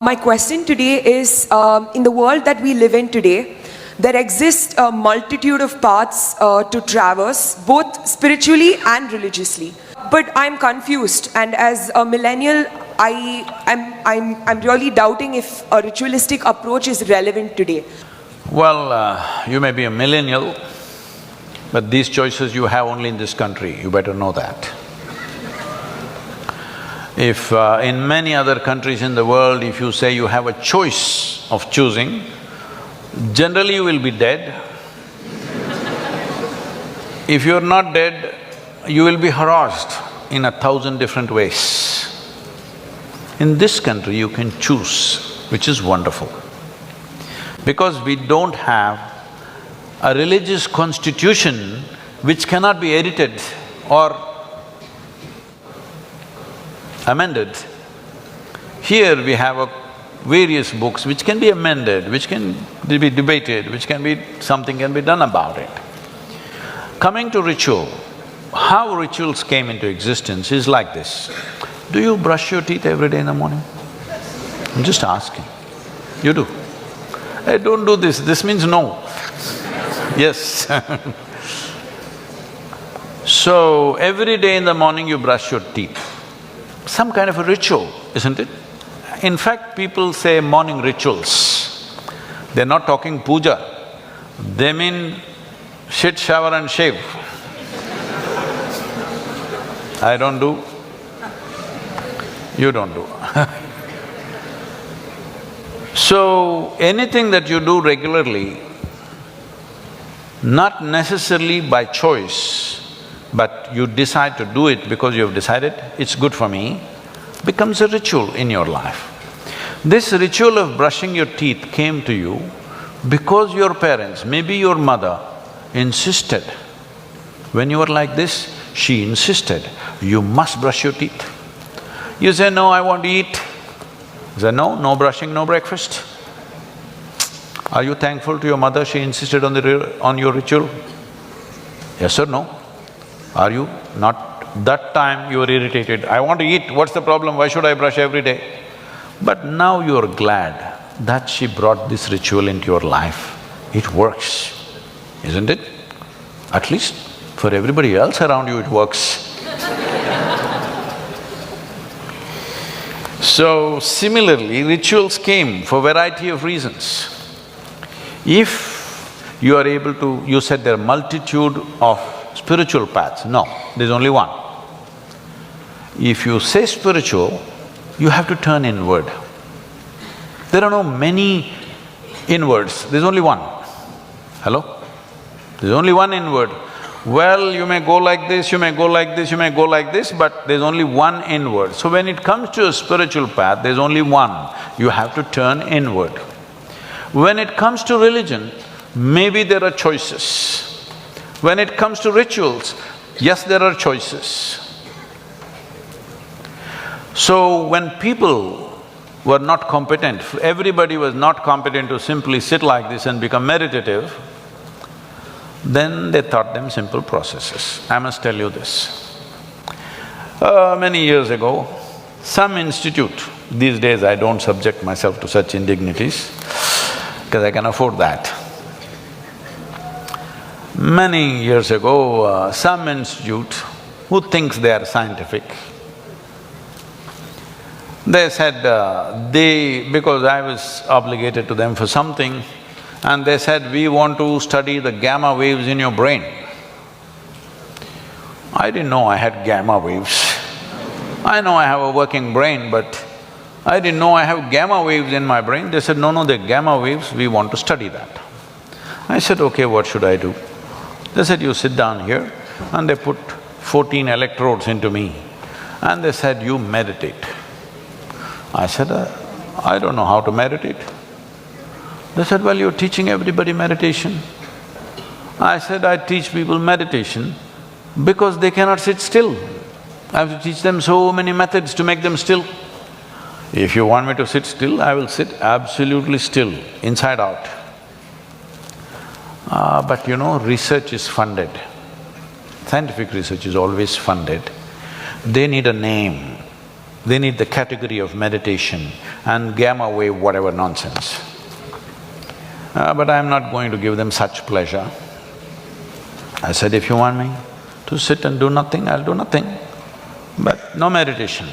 My question today is, in the world that we live in today, there exist a multitude of paths to traverse, both spiritually and religiously. But I'm confused, and as a millennial, I'm really doubting if a ritualistic approach is relevant today. Well, you may be a millennial, but these choices you have only in this country, you better know that. If in many other countries in the world, if you say you have a choice of choosing, generally you will be dead. If you're not dead, you will be harassed in 1,000 different ways. In this country, you can choose, which is wonderful. Because we don't have a religious constitution which cannot be edited or amended. Here we have various books which can be amended, which can be debated, something can be done about it. Coming to ritual, how rituals came into existence is like this. Do you brush your teeth every day in the morning? I'm just asking. You do? Hey, don't do this means no. Yes. So, every day in the morning you brush your teeth. Some kind of a ritual, isn't it? In fact, people say morning rituals. They're not talking puja, they mean shit, shower and shave. I don't do, you don't do. So, anything that you do regularly, not necessarily by choice, but you decide to do it because you have decided, it's good for me, becomes a ritual in your life. This ritual of brushing your teeth came to you because your parents, maybe your mother, insisted. When you were like this, she insisted, you must brush your teeth. You say, no, I want to eat. You say, no brushing, no breakfast. Are you thankful to your mother, she insisted on your ritual? Yes or no? Are you not? That time you were irritated, I want to eat, what's the problem, why should I brush every day? But now you're glad that she brought this ritual into your life. It works, isn't it? At least for everybody else around you it works. So similarly, rituals came for variety of reasons. If you are able to… you said there are multitude of spiritual paths. No, there's only one. If you say spiritual, you have to turn inward. There are no many inwards, there's only one. Hello? There's only one inward. Well, you may go like this, you may go like this, you may go like this, but there's only one inward. So when it comes to a spiritual path, there's only one. You have to turn inward. When it comes to religion, maybe there are choices. When it comes to rituals, yes, there are choices. So when people were not competent, everybody was not competent to simply sit like this and become meditative, then they taught them simple processes. I must tell you this. Many years ago, some institute, these days I don't subject myself to such indignities because I can afford that. Many years ago, some institute who thinks they are scientific, they said, because I was obligated to them for something, and they said, we want to study the gamma waves in your brain. I didn't know I had gamma waves. I know I have a working brain, but I didn't know I have gamma waves in my brain. They said, no, they're gamma waves, we want to study that. I said, okay, what should I do? They said, you sit down here, and they put 14 electrodes into me, and they said, you meditate. I said, I don't know how to meditate. They said, well, you're teaching everybody meditation. I said, I teach people meditation because they cannot sit still. I have to teach them so many methods to make them still. If you want me to sit still, I will sit absolutely still, inside out. But you know, research is funded. Scientific research is always funded. They need a name, they need the category of meditation and gamma wave whatever nonsense. But I'm not going to give them such pleasure. I said, if you want me to sit and do nothing, I'll do nothing, but no meditation.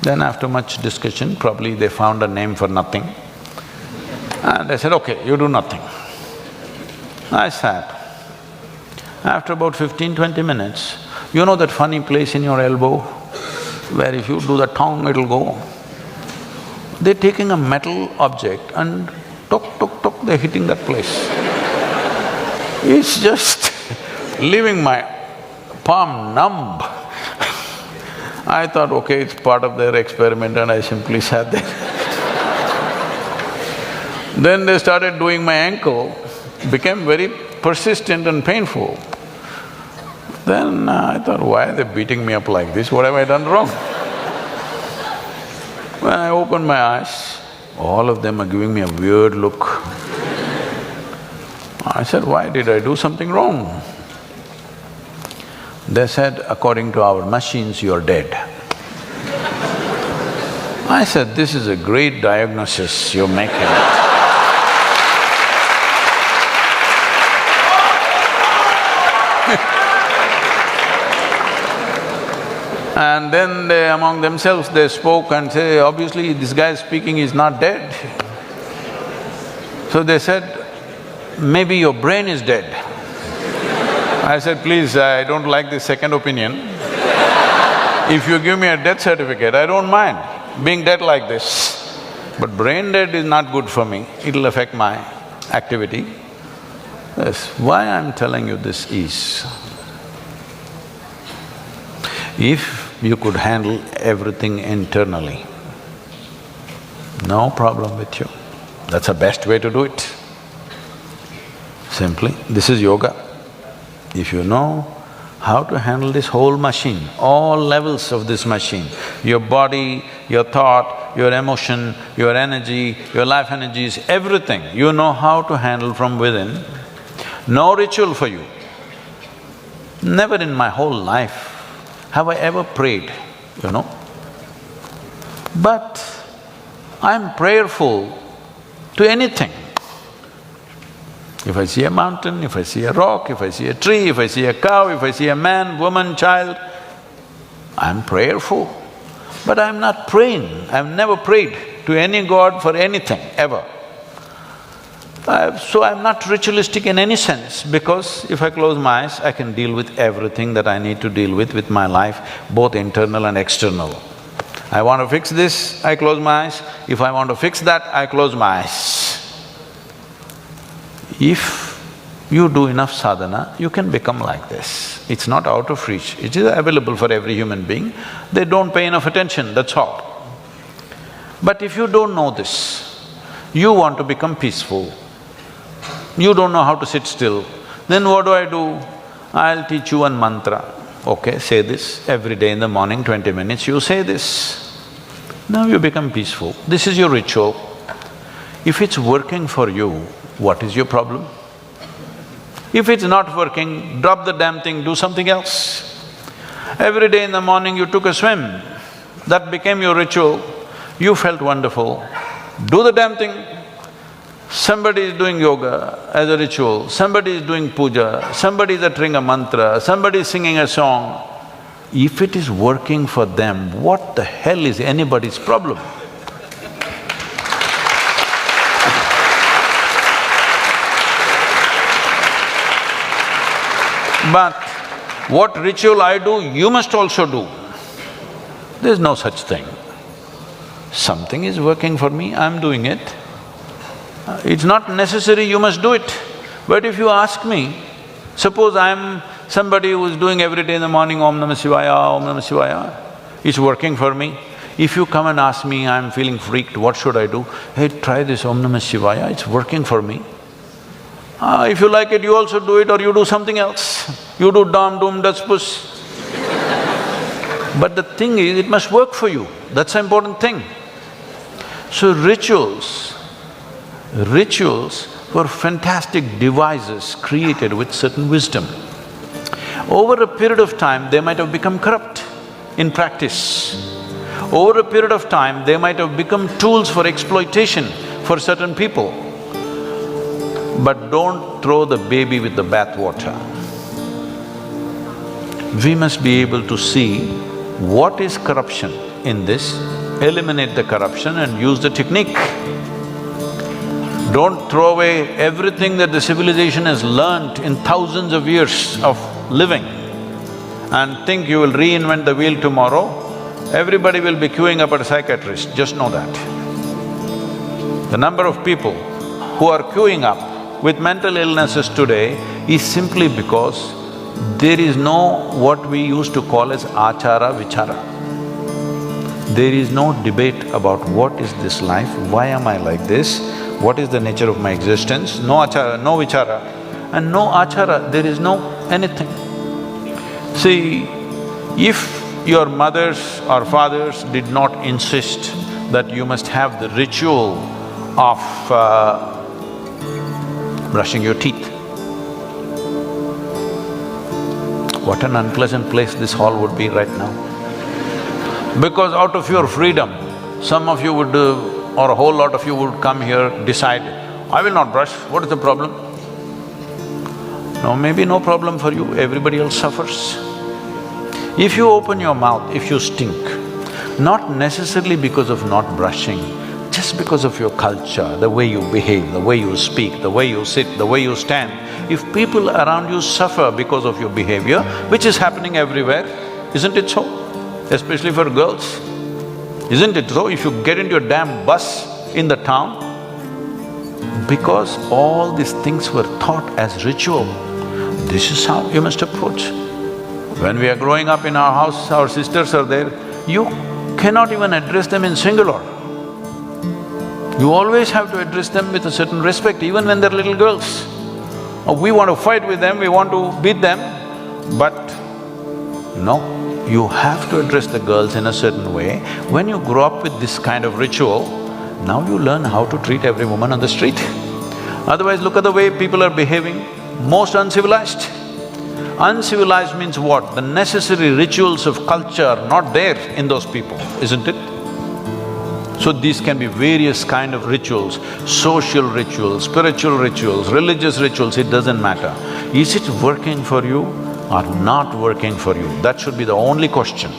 Then after much discussion, probably they found a name for nothing. And I said, okay, you do nothing. I sat. After about 15–20 minutes, you know that funny place in your elbow where if you do the tongue, it'll go? They're taking a metal object and tok, tok, tok, they're hitting that place. It's just leaving my palm numb. I thought, okay, it's part of their experiment, and I simply sat there. Then they started doing my ankle, became very persistent and painful. Then I thought, why are they beating me up like this? What have I done wrong? When I opened my eyes, all of them are giving me a weird look. I said, why did I do something wrong? They said, according to our machines, you're dead. I said, this is a great diagnosis you're making. And then they, among themselves, they spoke and say, obviously this guy speaking is not dead. So they said, maybe your brain is dead. I said, please, I don't like this second opinion. If you give me a death certificate, I don't mind being dead like this. But brain dead is not good for me, it'll affect my activity. Yes, why I'm telling you this is, if you could handle everything internally, no problem with you. That's the best way to do it. Simply, this is yoga. If you know how to handle this whole machine, all levels of this machine, your body, your thought, your emotion, your energy, your life energies, everything, you know how to handle from within, no ritual for you. Never in my whole life have I ever prayed, you know. But I'm prayerful to anything. If I see a mountain, if I see a rock, if I see a tree, if I see a cow, if I see a man, woman, child, I'm prayerful. But I'm not praying, I've never prayed to any god for anything, ever. So I'm not ritualistic in any sense, because if I close my eyes, I can deal with everything that I need to deal with my life, both internal and external. I want to fix this, I close my eyes. If I want to fix that, I close my eyes. If you do enough sadhana, you can become like this. It's not out of reach, it is available for every human being. They don't pay enough attention, that's all. But if you don't know this, you want to become peaceful, you don't know how to sit still, then what do? I'll teach you one mantra. Okay, say this every day in the morning, 20 minutes, you say this. Now you become peaceful. This is your ritual. If it's working for you, what is your problem? If it's not working, drop the damn thing, do something else. Every day in the morning you took a swim, that became your ritual, you felt wonderful, do the damn thing. Somebody is doing yoga as a ritual, somebody is doing puja, somebody is uttering a mantra, somebody is singing a song. If it is working for them, what the hell is anybody's problem? But what ritual I do, you must also do. There's no such thing. Something is working for me, I'm doing it. It's not necessary you must do it. But if you ask me, suppose I'm somebody who's doing every day in the morning Om Namah Shivaya, Om Namah Shivaya, it's working for me. If you come and ask me, I'm feeling freaked, what should I do? Hey, try this Om Namah Shivaya, it's working for me. If you like it, you also do it, or you do something else. You do dam, doom, das, puss. But the thing is, it must work for you, that's the important thing. So rituals were fantastic devices created with certain wisdom. Over a period of time, they might have become corrupt in practice. Over a period of time, they might have become tools for exploitation for certain people. But don't throw the baby with the bathwater. We must be able to see what is corruption in this, eliminate the corruption and use the technique. Don't throw away everything that the civilization has learnt in thousands of years of living and think you will reinvent the wheel tomorrow. Everybody will be queuing up at a psychiatrist, just know that. The number of people who are queuing up with mental illnesses today is simply because there is no what we used to call as achara vichara. There is no debate about what is this life, why am I like this, what is the nature of my existence, no achara, no vichara. And no achara, there is no anything. See, if your mothers or fathers did not insist that you must have the ritual of brushing your teeth, what an unpleasant place this hall would be right now. Because out of your freedom, some of you would or a whole lot of you would come here, decide, I will not brush, what is the problem? No, maybe no problem for you, everybody else suffers. If you open your mouth, if you stink, not necessarily because of not brushing, just because of your culture, the way you behave, the way you speak, the way you sit, the way you stand, if people around you suffer because of your behavior, which is happening everywhere, isn't it so? Especially for girls. Isn't it so? If you get into a damn bus in the town, because all these things were taught as ritual, this is how you must approach. When we are growing up in our house, our sisters are there, you cannot even address them in singular. You always have to address them with a certain respect, even when they're little girls. We want to fight with them, we want to beat them, but no. You have to address the girls in a certain way. When you grow up with this kind of ritual, now you learn how to treat every woman on the street. Otherwise, look at the way people are behaving, most uncivilized. Uncivilized means what? The necessary rituals of culture are not there in those people, isn't it? So these can be various kind of rituals, social rituals, spiritual rituals, religious rituals, it doesn't matter. Is it working for you or not working for you? That should be the only question.